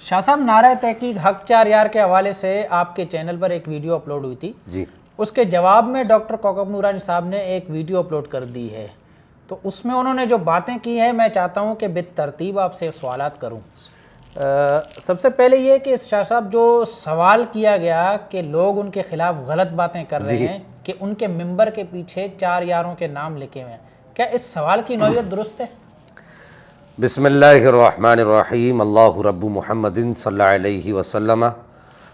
شاہ صاحب، نعرہ تحقیق حق چار یار کے حوالے سے آپ کے چینل پر ایک ویڈیو اپلوڈ ہوئی تھی جی، اس کے جواب میں ڈاکٹر کوکب نورانی صاحب نے ایک ویڈیو اپلوڈ کر دی ہے، تو اس میں انہوں نے جو باتیں کی ہیں میں چاہتا ہوں کہ بالترتیب آپ سے سوالات کروں۔ سب سے پہلے یہ کہ شاہ صاحب جو سوال کیا گیا کہ لوگ ان کے خلاف غلط باتیں کر رہے ہیں کہ ان کے ممبر کے پیچھے چار یاروں کے نام لکھے ہوئے ہیں، کیا اس سوال کی نوعیت درست ہے؟ بسم اللہ الرحمن الرحیم، اللہ رب محمد صلی اللہ علیہ وسلم،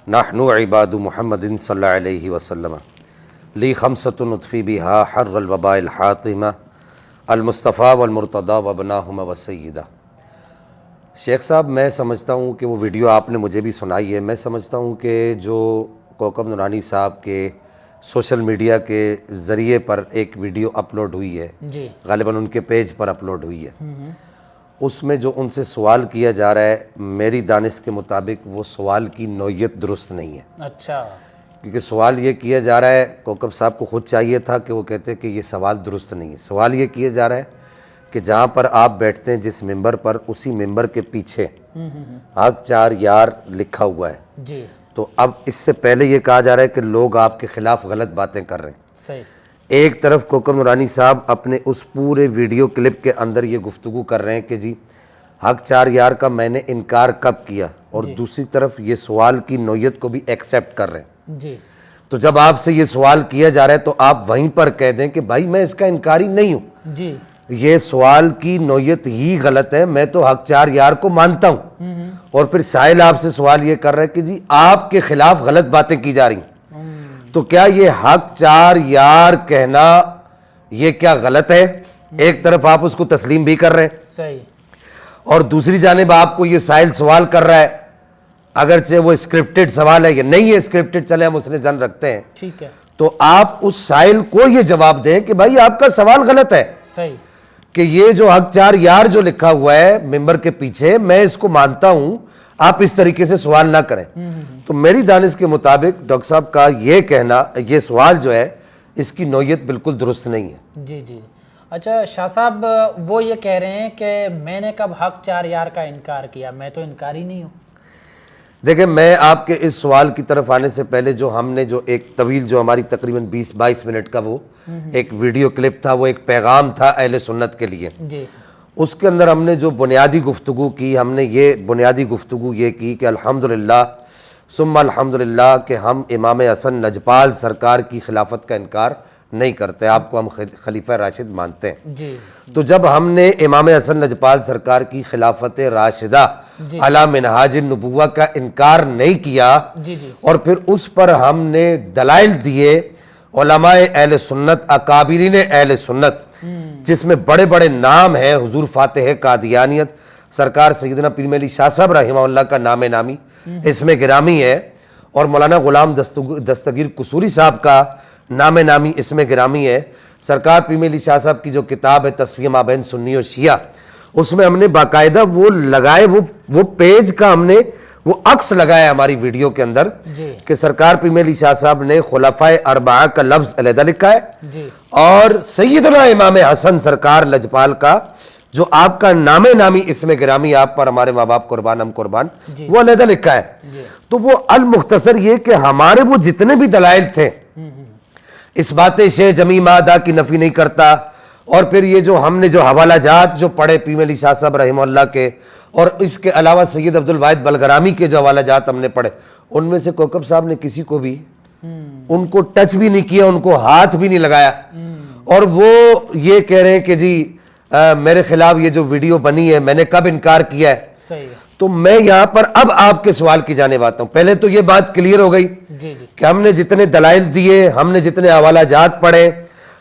نحن عباد محمد صلی اللہ علیہ وسلم، لی خمسۃ نطفی بہا حر الوباء الحاطمہ، المصطفیٰ والمرتضیٰ وابناہما وسیدہ۔ شیخ صاحب، میں سمجھتا ہوں کہ وہ ویڈیو آپ نے مجھے بھی سنائی ہے، میں سمجھتا ہوں کہ جو کوکب نورانی صاحب کے سوشل میڈیا کے ذریعے پر ایک ویڈیو اپلوڈ ہوئی ہے، جی، غالباً ان کے پیج پر اپلوڈ ہوئی ہے، اس میں جو ان سے سوال کیا جا رہا ہے میری دانش کے مطابق وہ سوال کی نوعیت درست نہیں ہے۔ اچھا، کیونکہ سوال یہ کیا جا رہا ہے، کوکب صاحب کو خود چاہیے تھا کہ وہ کہتے کہ یہ سوال درست نہیں ہے۔ سوال یہ کیا جا رہا ہے کہ جہاں پر آپ بیٹھتے ہیں جس ممبر پر، اسی ممبر کے پیچھے حق چار یار لکھا ہوا ہے، جی، تو اب اس سے پہلے یہ کہا جا رہا ہے کہ لوگ آپ کے خلاف غلط باتیں کر رہے ہیں۔ صحیح، ایک طرف کوکب نورانی صاحب اپنے اس پورے ویڈیو کلپ کے اندر یہ گفتگو کر رہے ہیں کہ جی حق چار یار کا میں نے انکار کب کیا، اور دوسری طرف یہ سوال کی نوعیت کو بھی ایکسیپٹ کر رہے ہیں۔ جی، تو جب آپ سے یہ سوال کیا جا رہا ہے تو آپ وہیں پر کہہ دیں کہ بھائی میں اس کا انکاری نہیں ہوں، جی، یہ سوال کی نوعیت ہی غلط ہے، میں تو حق چار یار کو مانتا ہوں، اور پھر سائل آپ سے سوال یہ کر رہا ہے کہ جی آپ کے خلاف غلط باتیں کی جا رہی ہیں، تو کیا یہ حق چار یار کہنا یہ کیا غلط ہے؟ ایک طرف آپ اس کو تسلیم بھی کر رہے ہیں صحیح، اور دوسری جانب آپ کو یہ سائل سوال کر رہا ہے، اگرچہ وہ اسکرپٹڈ سوال ہے یا نہیں ہے اسکرپٹڈ، چلے ہم اس نے جن رکھتے ہیں، ٹھیک ہے، تو آپ اس سائل کو یہ جواب دیں کہ بھائی آپ کا سوال غلط ہے، صحیح، کہ یہ جو حق چار یار جو لکھا ہوا ہے ممبر کے پیچھے میں اس کو مانتا ہوں، آپ اس طریقے سے سوال نہ کریں۔ تو میری دانش کے مطابق ڈاکٹر صاحب کا یہ کہنا، یہ سوال جو ہے اس کی نوعیت بالکل درست نہیں ہے۔ جی، جی، اچھا شاہ صاحب، وہ یہ کہہ رہے ہیں کہ میں نے کب حق چار یار کا انکار کیا، میں تو انکاری نہیں ہوں۔ دیکھیں، میں آپ کے اس سوال کی طرف آنے سے پہلے جو ہم نے جو ایک طویل جو ہماری تقریباً 20-22 منٹ کا وہ ایک ویڈیو کلپ تھا، وہ ایک پیغام تھا اہل سنت کے لیے، جی، اس کے اندر ہم نے جو بنیادی گفتگو کی، ہم نے یہ بنیادی گفتگو یہ کی کہ الحمدللہ ثم الحمدللہ کہ ہم امام حسن لجپال سرکار کی خلافت کا انکار نہیں کرتے، آپ کو ہم خلیفہ راشد مانتے ہیں۔ جی، تو جب ہم نے امام حسن لجپال سرکار کی خلافت راشدہ علی منہاج النبوہ کا انکار نہیں کیا، جی، جی، اور پھر اس پر ہم نے دلائل دیے علماء اہل سنت، اکابرین اہل سنت، جس میں بڑے بڑے نام ہیں، حضور فاتح قادیانیت سرکار سیدنا پیر مہر علی شاہ صاحب رحمہ اللہ کا نام نامی اس میں گرامی ہے، اور مولانا غلام دستگیر قصوری صاحب کا نام نامی اس میں گرامی ہے، سرکار پیر مہر علی شاہ صاحب کی جو کتاب ہے تصفیہ مابین سنی و شیعہ، اس میں ہم نے باقاعدہ وہ لگائے، وہ پیج کا ہم نے وہ عکس لگایا ہماری ویڈیو کے اندر، جی، کہ سرکار پیر مہر علی شاہ صاحب نے خلفائے اربعہ کا لفظ علیحدہ لکھا ہے، جی، اور سیدنا امام حسن سرکار لجپال کا جو آپ کا نام نامی اس میں گرامی، آپ پر ہمارے ماں باپ قربان ہم قربان، وہ علیحدہ لکھا ہے۔ تو وہ المختصر یہ کہ ہمارے وہ جتنے بھی دلائل تھے، اس بات شیخ جمی مادہ کی نفی نہیں کرتا، اور پھر یہ جو ہم نے جو حوالہ جات جو پڑھے پیر مہر علی شاہ صاحب رحمہ اللہ کے، اور اس کے علاوہ سید عبدالواحد بلغرامی کے جو حوالہ جات ہم نے پڑھے، ان میں سے کوکب صاحب نے کسی کو بھی ان کو ٹچ بھی نہیں کیا، ان کو ہاتھ بھی نہیں لگایا، اور وہ یہ کہہ رہے ہیں کہ جی میرے خلاف یہ جو ویڈیو بنی ہے میں نے کب انکار کیا ہے۔ صحیح ہے، تو میں یہاں پر اب آپ کے سوال کی جانب آتا ہوں۔ پہلے تو یہ بات کلیئر ہو گئی جی، جی، کہ ہم نے جتنے دلائل دیے، ہم نے جتنے حوالہ جات پڑھے،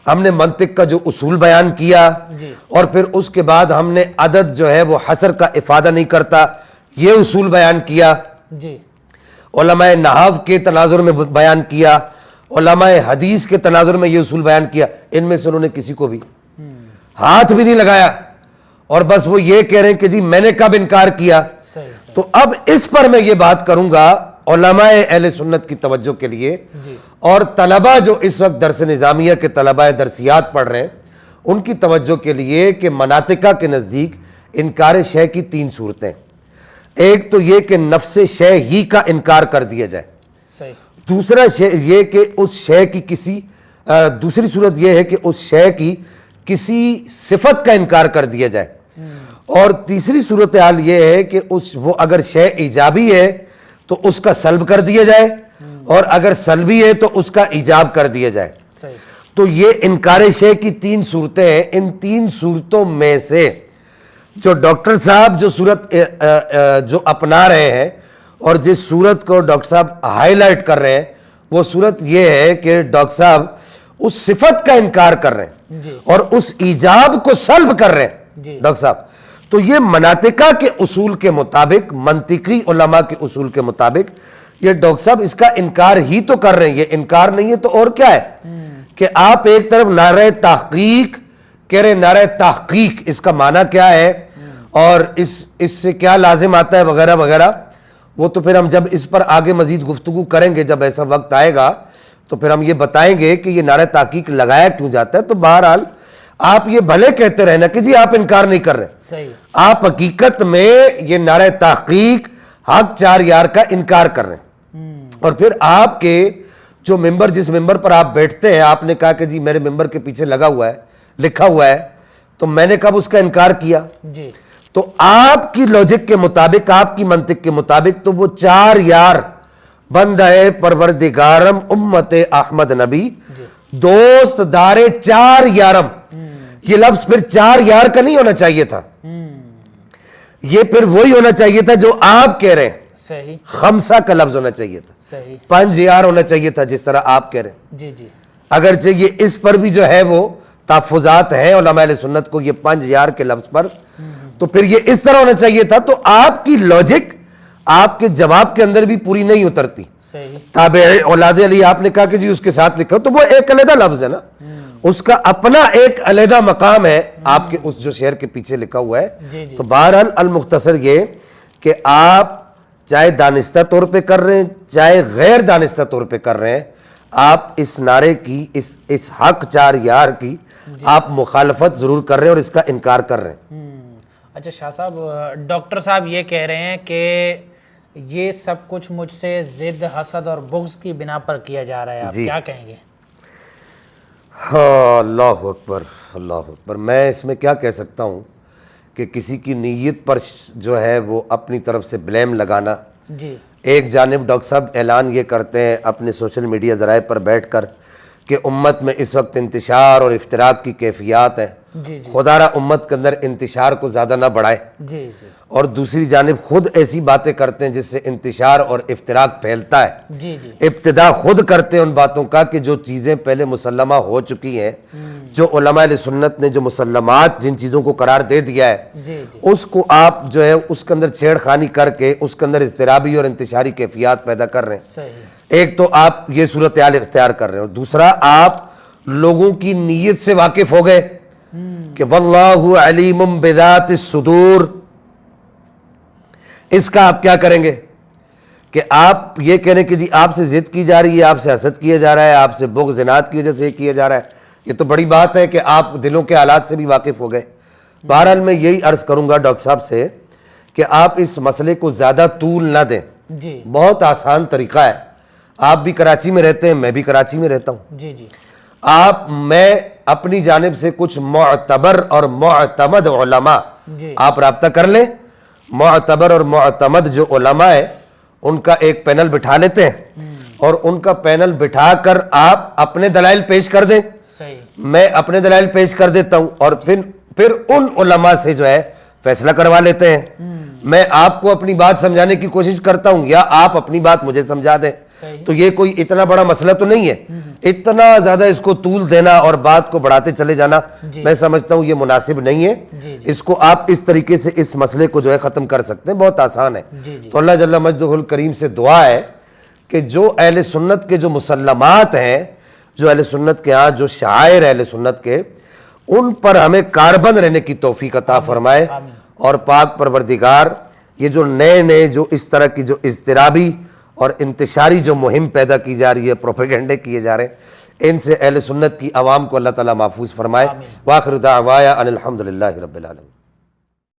ہم نے منطق کا جو اصول بیان کیا، جی، اور پھر اس کے بعد ہم نے عدد جو ہے وہ حصر کا افادہ نہیں کرتا یہ اصول بیان کیا، جی، علماء نحو کے تناظر میں بیان کیا، علماء حدیث کے تناظر میں یہ اصول بیان کیا، ان میں سے انہوں نے کسی کو بھی ہاتھ بھی نہیں لگایا، اور بس وہ یہ کہہ رہے ہیں کہ جی میں نے کب انکار کیا۔ صحیح، تو اب اس پر میں یہ بات کروں گا علماء اہل سنت کی توجہ کے لیے، جی، اور طلبہ جو اس وقت درس نظامیہ کے طلبہ درسیات پڑھ رہے ہیں ان کی توجہ کے لیے، کہ مناطقہ کے نزدیک انکار شے کی 3 صورتیں۔ ایک تو یہ کہ نفس شے ہی کا انکار کر دیا جائے، صحیح، دوسرا یہ کہ اس شے کی کسی دوسری صورت یہ ہے کہ اس شے کی کسی صفت کا انکار کر دیا جائے، اور تیسری صورتحال یہ ہے کہ وہ اگر شے ایجابی ہے تو اس کا سلب کر دیا جائے، اور اگر سلبی ہے تو اس کا ایجاب کر دیا جائے۔ صحیح، تو یہ انکار شے کی 3 صورتیں ہیں۔ ان 3 صورتوں میں سے جو ڈاکٹر صاحب جو صورت جو اپنا رہے ہیں اور جس صورت کو ڈاکٹر صاحب ہائی لائٹ کر رہے ہیں، وہ صورت یہ ہے کہ ڈاکٹر صاحب اس صفت کا انکار کر رہے ہیں جی، اور اس ایجاب کو سلب کر رہے ہیں جی، ڈاکٹر صاحب۔ تو یہ مناطقہ کے اصول کے مطابق، منطقی علماء کے اصول کے مطابق، یہ ڈاکٹر صاحب اس کا انکار ہی تو کر رہے ہیں، یہ انکار نہیں ہے تو اور کیا ہے کہ آپ ایک طرف نعرہ تحقیق کہہ رہے ہیں، نعرہ تحقیق اس کا معنی کیا ہے اور اس سے کیا لازم آتا ہے وغیرہ وغیرہ، وہ تو پھر ہم جب اس پر آگے مزید گفتگو کریں گے، جب ایسا وقت آئے گا تو پھر ہم یہ بتائیں گے کہ یہ نعرہ تحقیق لگایا کیوں جاتا ہے۔ تو بہرحال آپ یہ بھلے کہتے رہنا کہ جی آپ انکار نہیں کر رہے، صحیح، آپ حقیقت میں یہ نعرہ تحقیق حق 4 یار کا انکار کر رہے ہیں۔ اور پھر آپ کے جو ممبر، جس ممبر پر آپ بیٹھتے ہیں، آپ نے کہا کہ جی میرے ممبر کے پیچھے لگا ہوا ہے، لکھا ہوا ہے، تو میں نے کب اس کا انکار کیا؟ جی، تو آپ کی لاجک کے مطابق، آپ کی منطق کے مطابق تو وہ 4 یار بندہ پروردگارم امت احمد نبی دوست دار 4 یارم، یہ لفظ پھر 4 یار کا نہیں ہونا چاہیے تھا، یہ پھر وہی ہونا چاہیے تھا جو آپ کہہ رہے ہیں، صحیح، خمسہ کا لفظ ہونا چاہیے تھا، صحیح، 5 یار ہونا چاہیے تھا جس طرح آپ کہہ رہے ہیں۔ جی، جی، اگرچہ یہ اس پر بھی جو ہے وہ تحفظات ہیں علماء اہل سنت کو، یہ 5 یار کے لفظ پر، تو پھر یہ اس طرح ہونا چاہیے تھا۔ تو آپ کی لاجک آپ کے جواب کے اندر بھی پوری نہیں اترتی۔ صحیح، تابع اولاد علی آپ نے کہا کہ جی اس کے ساتھ لکھا، تو وہ ایک علیحدہ لفظ ہے نا، اس کا اپنا ایک علیحدہ مقام ہے آپ کے اس جو شعر کے پیچھے لکھا ہوا ہے۔ جی، جی، تو بہرحال المختصر یہ کہ آپ چاہے دانستہ طور پہ کر رہے ہیں چاہے غیر دانستہ طور پہ کر رہے ہیں، آپ اس نعرے کی، اس حق 4 یار کی آپ مخالفت ضرور کر رہے ہیں اور اس کا انکار کر رہے ہیں۔ اچھا شاہ صاحب، ڈاکٹر صاحب یہ کہہ رہے ہیں کہ یہ سب کچھ مجھ سے ضد، حسد اور بغض کی بنا پر کیا جا رہا ہے، آپ کیا کہیں گے؟ ہاں، اللہ اکبر، اللہ اکبر۔ میں اس میں کیا کہہ سکتا ہوں کہ کسی کی نیت پر جو ہے وہ اپنی طرف سے بلیم لگانا، جی، ایک جانب ڈاکٹر صاحب اعلان یہ کرتے ہیں اپنے سوشل میڈیا ذرائع پر بیٹھ کر کہ امت میں اس وقت انتشار اور افتراق کی کیفیات ہیں، جی، جی، خدا را امت کے اندر انتشار کو زیادہ نہ بڑھائے، جی، جی، اور دوسری جانب خود ایسی باتیں کرتے ہیں جس سے انتشار اور افتراق پھیلتا ہے۔ جی، جی، ابتدا خود کرتے ہیں ان باتوں کا کہ جو چیزیں پہلے مسلمہ ہو چکی ہیں، جو علماء اہل سنت نے جو مسلمات جن چیزوں کو قرار دے دیا ہے، جی، جی، اس کو آپ جو ہے اس کے اندر چھیڑ خانی کر کے اس کے اندر اضطرابی اور انتشاری کیفیات پیدا کر رہے ہیں۔ صحیح، ایک تو آپ یہ صورتحال اختیار کر رہے ہیں، اور دوسرا آپ لوگوں کی نیت سے واقف ہو گئے کہ واللہ علیم بذات الصدور۔ اس کا آپ کیا کریں گے کہ آپ یہ کہہ رہے ہیں کہ جی آپ سے ضد کی جا رہی ہے، آپ سے حسد کیا جا رہا ہے، آپ سے بغض اناد کی وجہ سے یہ کیا جا رہا ہے، یہ تو بڑی بات ہے کہ آپ دلوں کے حالات سے بھی واقف ہو گئے۔ بہرحال میں یہی عرض کروں گا ڈاکٹر صاحب سے کہ آپ اس مسئلے کو زیادہ طول نہ دیں، جی، بہت آسان طریقہ ہے۔ آپ بھی کراچی میں رہتے ہیں، میں بھی کراچی میں رہتا ہوں، جی، جی، میں اپنی جانب سے کچھ معتبر اور معتمد علماء جی، آپ رابطہ کر لیں، معتبر اور معتمد جو علماء ہیں ان کا ایک پینل بٹھا لیتے ہیں، اور ان کا پینل بٹھا کر آپ اپنے دلائل پیش کر دیں، صحیح، میں اپنے دلائل پیش کر دیتا ہوں، اور پھر ان علماء سے جو ہے فیصلہ کروا لیتے ہیں۔ میں آپ کو اپنی بات سمجھانے کی کوشش کرتا ہوں یا آپ اپنی بات مجھے سمجھا دیں، صحیح، تو یہ کوئی اتنا بڑا مسئلہ تو نہیں ہے۔ اتنا زیادہ اس کو طول دینا اور بات کو بڑھاتے چلے جانا میں سمجھتا ہوں یہ مناسب نہیں ہے۔ جی، اس کو آپ اس طریقے سے اس مسئلے کو جو ہے ختم کر سکتے ہیں، بہت آسان ہے۔ جی، جی، تو اللہ جل مجدہ الکریم سے دعا ہے کہ جو اہل سنت کے جو مسلمات ہیں، جو اہل سنت کے ہاں جو شعائر اہل سنت کے، ان پر ہمیں کاربند رہنے کی توفیق عطا فرمائے، اور پاک پروردگار یہ جو نئے جو اس طرح کی جو اضطرابی اور انتشاری جو مہم پیدا کی جا رہی ہے، پروپیگنڈے کیے جا رہے ہیں، ان سے اہل سنت کی عوام کو اللہ تعالیٰ محفوظ فرمائے۔ وآخر دعوایا ان الحمدللہ رب العالمین۔